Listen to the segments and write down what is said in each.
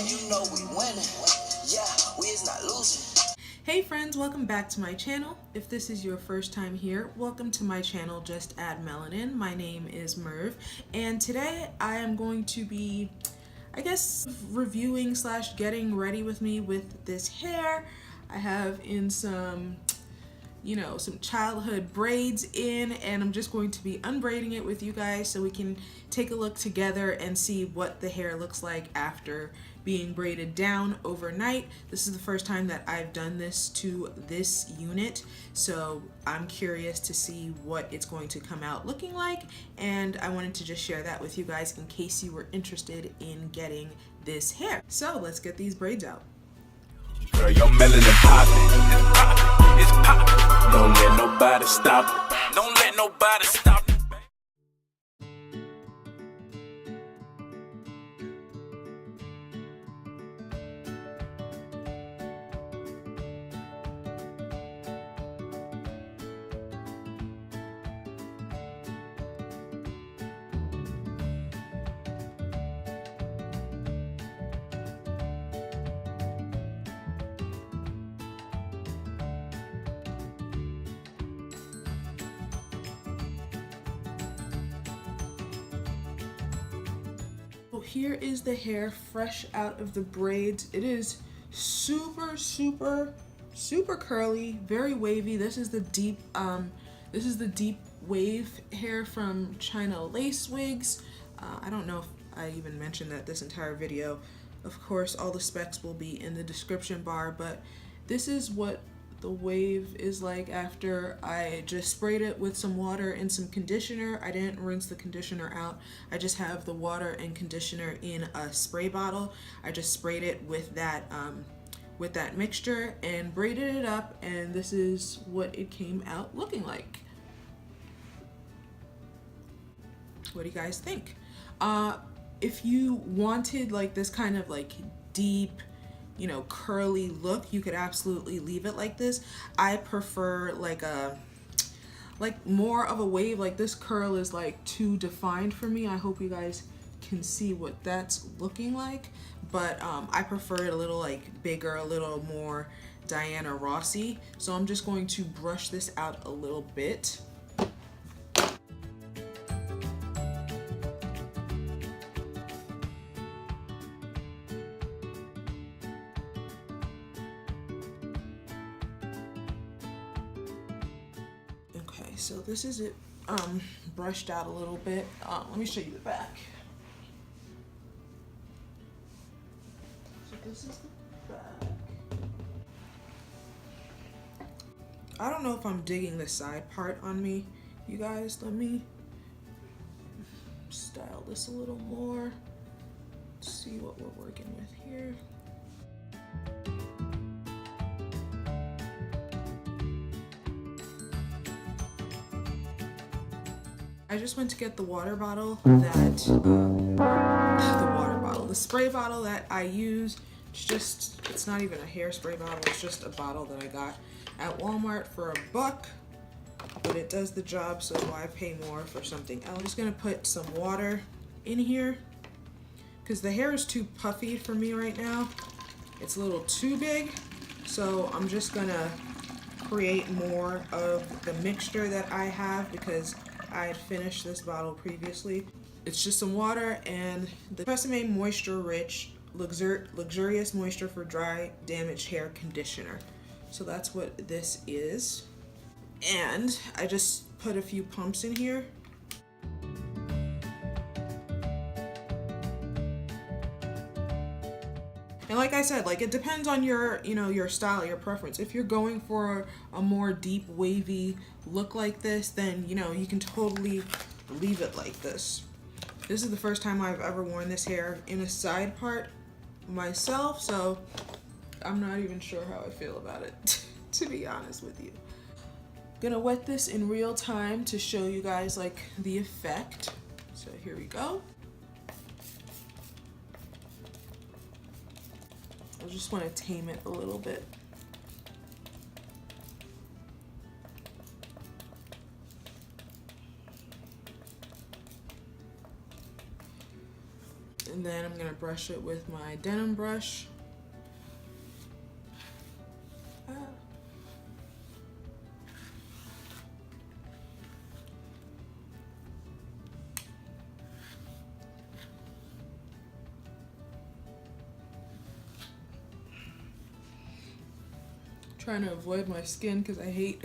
you know we winning. Yeah, we is not losing. Hey friends, welcome back to my channel. If this is your first time here, welcome to my channel, Just Add Melanin. My name is Merv, and today I am going to be, I guess, reviewing / getting ready with me with this hair. I have in some, some childhood braids in, and I'm just going to be unbraiding it with you guys so we can take a look together and see what the hair looks like after being braided down overnight. This is the first time that I've done this to this unit, so I'm curious to see what it's going to come out looking like, and I wanted to just share that with you guys in case you were interested in getting this hair. So let's get these braids out. Girl, your melanin poppin'. It's poppin'. Don't let nobody stop it. Don't let nobody stop it. So here is the hair fresh out of the braids. It is super curly, very wavy. This is the deep wave hair from China Lace Wigs. I don't know if I even mentioned that this entire video. Of course, all the specs will be in the description bar, but this is what the wave is like after I just sprayed it with some water and some conditioner. I didn't rinse the conditioner out. I just have the water and conditioner in a spray bottle. I just sprayed it with that mixture and braided it up, and this is what it came out looking like. What do you guys think? If you wanted like this kind of like deep, curly look, you could absolutely leave it like this. I prefer like more of a wave. Like this curl is like too defined for me. I hope you guys can see what that's looking like, but I prefer it a little like bigger, a little more Diana Rossy. So I'm just going to brush this out a little bit. Okay, so this is it brushed out a little bit. Let me show you the back. So this is the back. I don't know if I'm digging the side part on me, you guys. Let me style this a little more. Let's see what we're working with here. I just went to get the water bottle the spray bottle that I use. It's not even a hairspray bottle, it's just a bottle that I got at Walmart for $1, but it does the job, so why pay more for something else? I'm just gonna put some water in here because the hair is too puffy for me right now. It's a little too big, so I'm just gonna create more of the mixture that I have because I had finished this bottle previously. It's just some water and the Tresemme Moisture Rich Luxurious Moisture for Dry Damaged Hair Conditioner. So that's what this is. And I just put a few pumps in here. And like I said, like it depends on your, your style, your preference. If you're going for a more deep wavy look like this, then, you can totally leave it like this. This is the first time I've ever worn this hair in a side part myself, so I'm not even sure how I feel about it, to be honest with you. Gonna wet this in real time to show you guys like the effect. So here we go. I just want to tame it a little bit. And then I'm gonna brush it with my denim brush. Trying to avoid my skin because I hate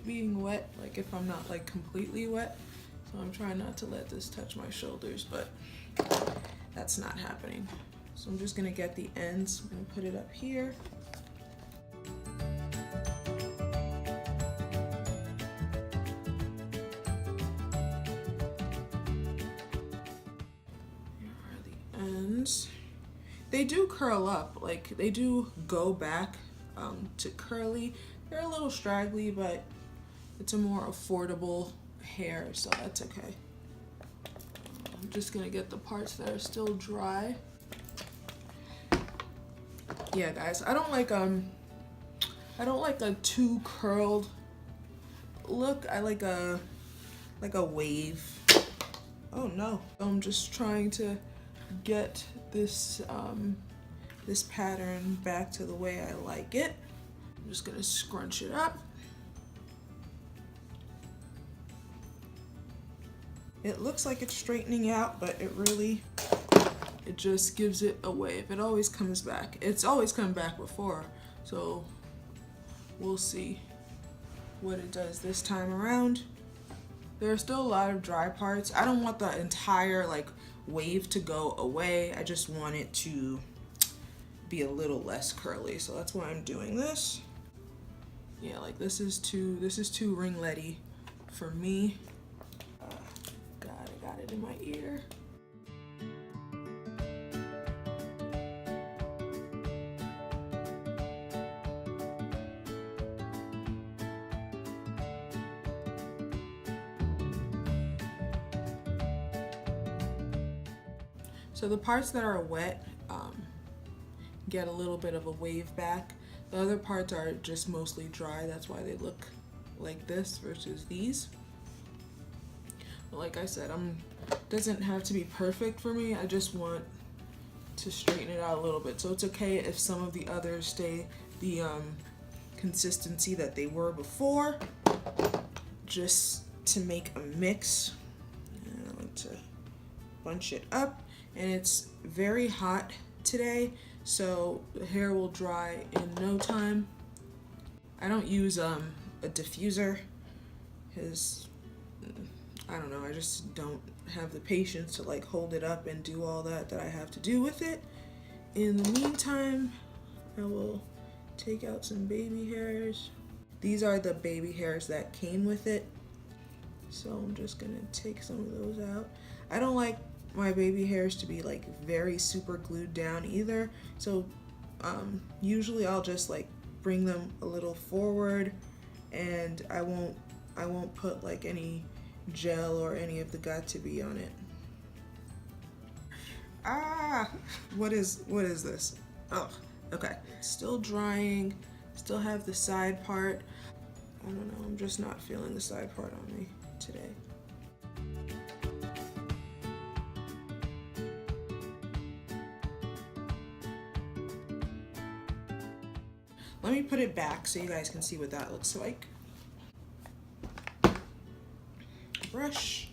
being wet, like if I'm not like completely wet. So I'm trying not to let this touch my shoulders, but that's not happening. So I'm just gonna get the ends and put it up here. Here are the ends. They do curl up, like they do go back to curly. They're a little straggly, but it's a more affordable hair, so that's okay. I'm just gonna get the parts that are still dry. Yeah, guys, I don't like a too curled look. I like a wave. Oh no. I'm just trying to get this this pattern back to the way I like it. I'm just gonna scrunch it up. It looks like it's straightening out, but it just gives it a wave. It always comes back. It's always come back before, so we'll see what it does this time around. There are still a lot of dry parts. I don't want the entire like wave to go away. I just want it to be a little less curly, so that's why I'm doing this. Yeah, like this is too ringletty for me. God, I got it in my ear. So the parts that are wet get a little bit of a wave back. The other parts are just mostly dry. That's why they look like this versus these. But like I said, doesn't have to be perfect for me. I just want to straighten it out a little bit. So it's okay if some of the others stay the consistency that they were before, just to make a mix. And I like to bunch it up. And it's very hot today, so the hair will dry in no time. I don't use a diffuser because I don't know, I just don't have the patience to like hold it up and do all that I have to do with it. In the meantime, I will take out some baby hairs. These are the baby hairs that came with it, so I'm just gonna take some of those out. I don't like my baby hairs to be like very super glued down either, so usually I'll just like bring them a little forward, and I won't put like any gel or any of the got2b on it. What is this? Oh, okay. Still drying, still have the side part. I don't know, I'm just not feeling the side part on me today. Let me put it back so you guys can see what that looks like. Brush.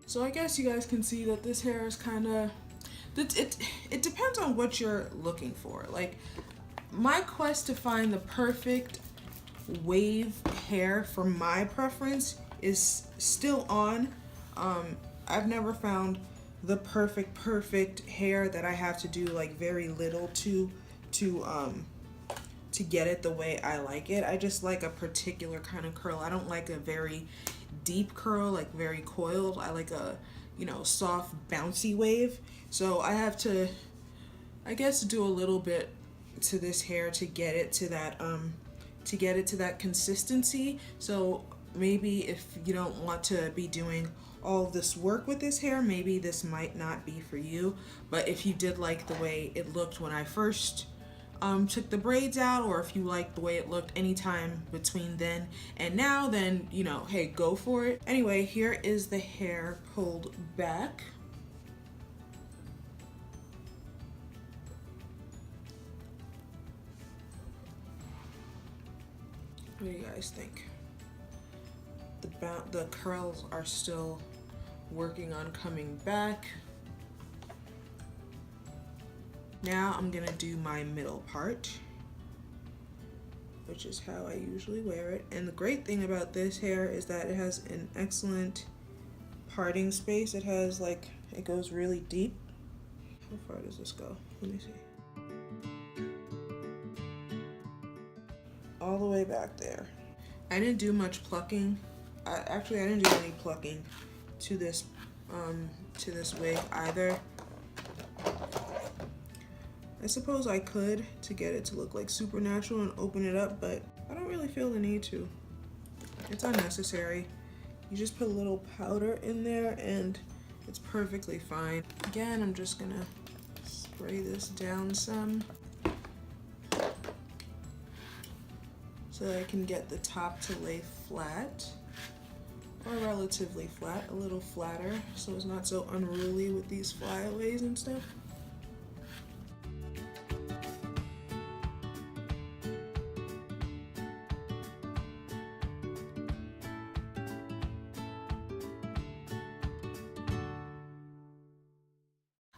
So I guess you guys can see that this hair is kind of, it depends on what you're looking for. Like, my quest to find the perfect wave hair for my preference is still on. I've never found the perfect hair that I have to do like very little to get it the way I like it. I just like a particular kind of curl. I don't like a very deep curl, like very coiled. I like a, you know, soft bouncy wave. So I have to, I guess, do a little bit to this hair to get it to that to get it to that consistency. So maybe if you don't want to be doing all this work with this hair, maybe this might not be for you. But if you did like the way it looked when I first took the braids out, or if you like the way it looked anytime between then and now, then you know, hey, go for it. Anyway, here is the hair pulled back. What do you guys think? The curls are still working on coming back. Now I'm gonna do my middle part, which is how I usually wear it. And the great thing about this hair is that it has an excellent parting space. It has like, it goes really deep. How far does this go? Let me see. All the way back there. I didn't do much plucking. Actually, I didn't do any plucking to this wig either. I suppose I could to get it to look like supernatural and open it up, but I don't really feel the need to. It's unnecessary. You just put a little powder in there and it's perfectly fine. Again, I'm just gonna spray this down some so that I can get the top to lay flat, or relatively flat, a little flatter, so it's not so unruly with these flyaways and stuff.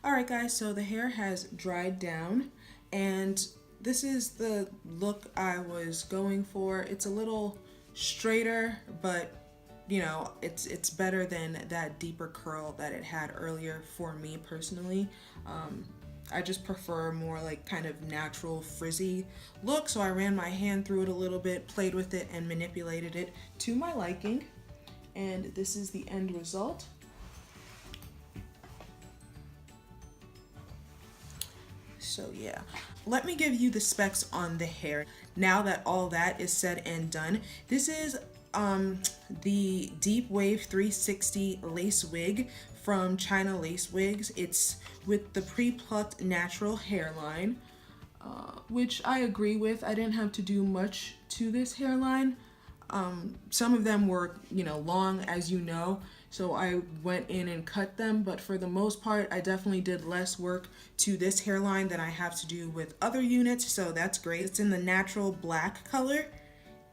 Alright guys, so the hair has dried down, and this is the look I was going for. It's a little straighter, but you know, it's better than that deeper curl that it had earlier for me personally. I just prefer more like kind of natural frizzy look, so I ran my hand through it a little bit, played with it, and manipulated it to my liking. And this is the end result. So yeah, let me give you the specs on the hair. Now that all that is said and done, this is the Deep Wave 360 lace wig from China Lace Wigs. It's with the pre-plucked natural hairline, which I agree with. I didn't have to do much to this hairline. Some of them were, you know, long, as you know, so I went in and cut them, but for the most part, I definitely did less work to this hairline than I have to do with other units, so that's great. It's in the natural black color.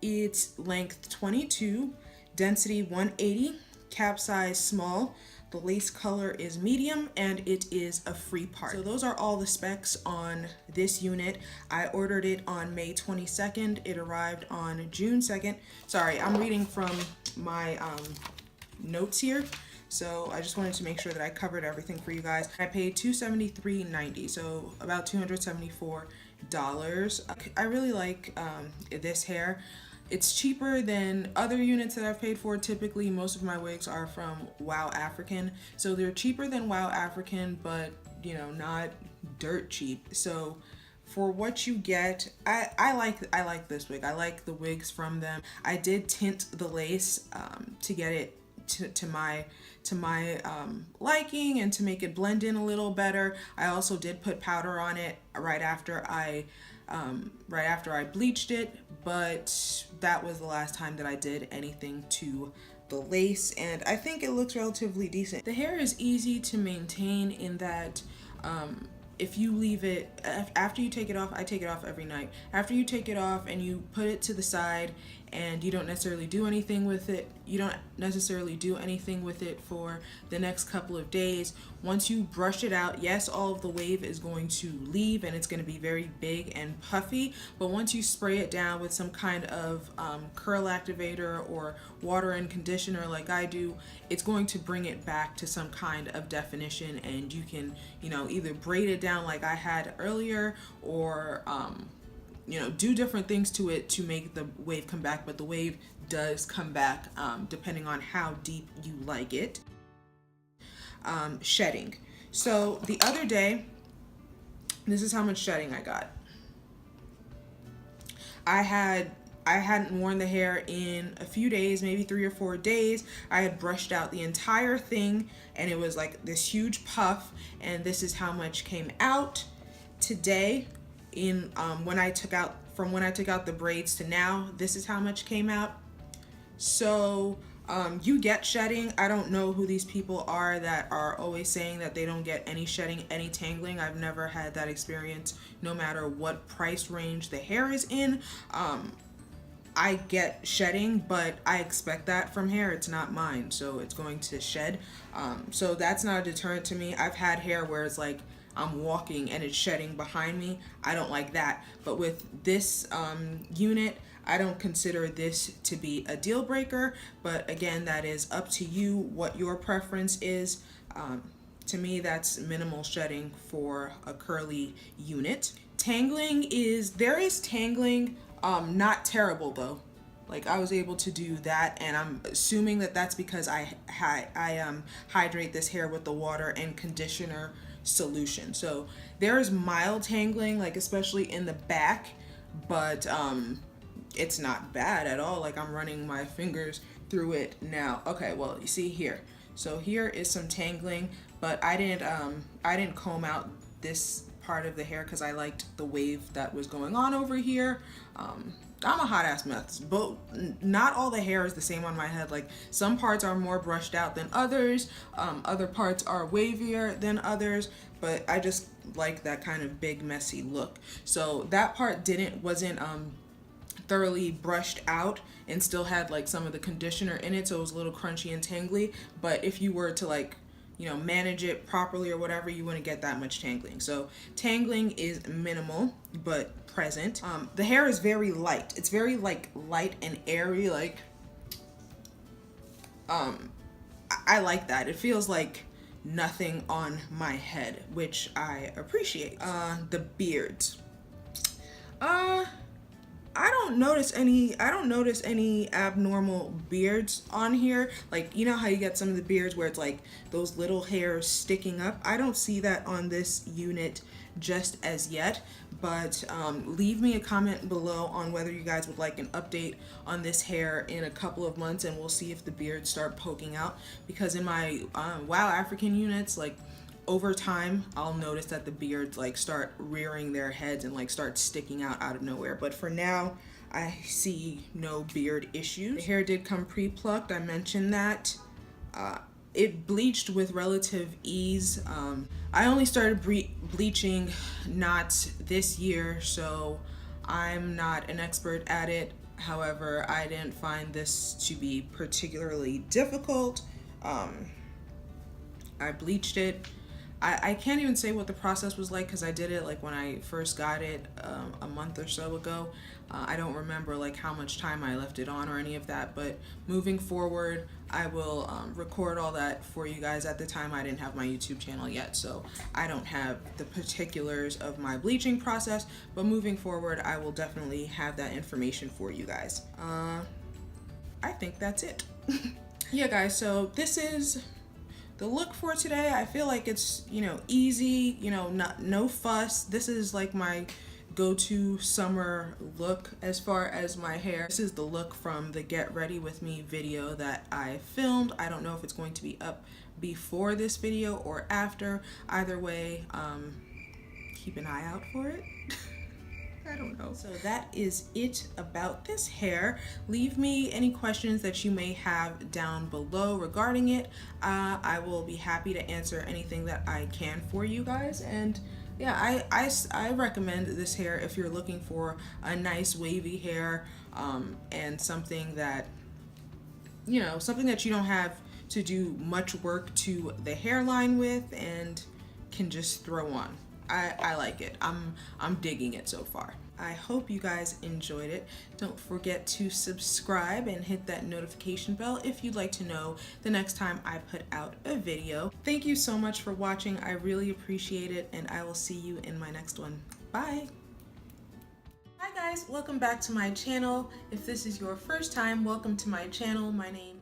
It's length 22, density 180, cap size small. The lace color is medium, and it is a free part. So those are all the specs on this unit. I ordered it on May 22nd. It arrived on June 2nd. Sorry, I'm reading from my notes here. So I just wanted to make sure that I covered everything for you guys. I paid $273.90, so about $274. I really like this hair. It's cheaper than other units that I've paid for. Typically, most of my wigs are from Wow African, so they're cheaper than Wow African, but you know, not dirt cheap. So for what you get, I like this wig. I like the wigs from them. I did tint the lace to get it to my liking and to make it blend in a little better. I also did put powder on it right after I bleached it, but that was the last time that I did anything to the lace, and I think it looks relatively decent. The hair is easy to maintain in that if you leave it, after you take it off, I take it off every night. After you take it off and you put it to the side and you don't necessarily do anything with it, for the next couple of days, once you brush it out, yes, all of the wave is going to leave and it's going to be very big and puffy, but once you spray it down with some kind of curl activator or water and conditioner like I do, it's going to bring it back to some kind of definition, and you can, you know, either braid it down like I had earlier, or you know, do different things to it to make the wave come back, but the wave does come back depending on how deep you like it. Shedding. So the other day, this is how much shedding I got. I had I hadn't worn the hair in a few days, maybe 3 or 4 days. I had brushed out the entire thing and it was like this huge puff, and this is how much came out today. In when I took out the braids to now, this is how much came out. So you get shedding. I don't know who these people are that are always saying that they don't get any shedding, any tangling. I've never had that experience, no matter what price range the hair is in. I get shedding, but I expect that from hair. It's not mine, so it's going to shed. So that's not a deterrent to me. I've had hair where it's like I'm walking and it's shedding behind me. I don't like that. But with this unit, I don't consider this to be a deal breaker. But again, that is up to you what your preference is. To me, that's minimal shedding for a curly unit. Tangling there is tangling. Not terrible though. Like, I was able to do that, and I'm assuming that that's because I hydrate this hair with the water and conditioner solution. So there is mild tangling, like especially in the back, but it's not bad at all. Like, I'm running my fingers through it now. Okay, well, you see here. So here is some tangling, but I didn't comb out this part of the hair because I liked the wave that was going on over here. I'm a hot ass mess, but not all the hair is the same on my head. Like, some parts are more brushed out than others, other parts are wavier than others, but I just like that kind of big messy look. So that part wasn't thoroughly brushed out and still had like some of the conditioner in it, so it was a little crunchy and tangly. But if you were to like, you know, manage it properly or whatever, you wouldn't get that much tangling. So tangling is minimal but present. The hair is very light. It's very like light and airy. Like I like that. It feels like nothing on my head, which I appreciate. The beards. I don't notice any abnormal beards on here. Like, you know how you get some of the beards where it's like those little hairs sticking up? I don't see that on this unit just as yet, but leave me a comment below on whether you guys would like an update on this hair in a couple of months, and we'll see if the beards start poking out. Because in my Wow African units, like, over time I'll notice that the beards like start rearing their heads and like start sticking out of nowhere. But for now, I see no beard issues. The hair did come pre-plucked. I mentioned that. It bleached with relative ease. I only started bleaching not this year, so I'm not an expert at it. However, I didn't find this to be particularly difficult. I bleached it. I can't even say what the process was like because I did it like when I first got it a month or so ago. I don't remember like how much time I left it on or any of that, but moving forward I will record all that for you guys. At the time I didn't have my YouTube channel yet, so I don't have the particulars of my bleaching process, but moving forward I will definitely have that information for you guys. I think that's it. Yeah guys, so this is the look for today. I feel like it's, you know, easy, you know, no fuss. This is like my go-to summer look as far as my hair. This is the look from the Get Ready With Me video that I filmed. I don't know if it's going to be up before this video or after. Either way, keep an eye out for it. I don't know. So that is it about this hair. Leave me any questions that you may have down below regarding it. I will be happy to answer anything that I can for you guys. And yeah, I recommend this hair if you're looking for a nice wavy hair, and something that, you know, something that you don't have to do much work to the hairline with and can just throw on. I like it. I'm digging it so far. I hope you guys enjoyed it. Don't forget to subscribe and hit that notification bell if you'd like to know the next time I put out a video. Thank you so much for watching. I really appreciate it, and I will see you in my next one. Bye. Hi guys, welcome back to my channel. If this is your first time, welcome to my channel. My name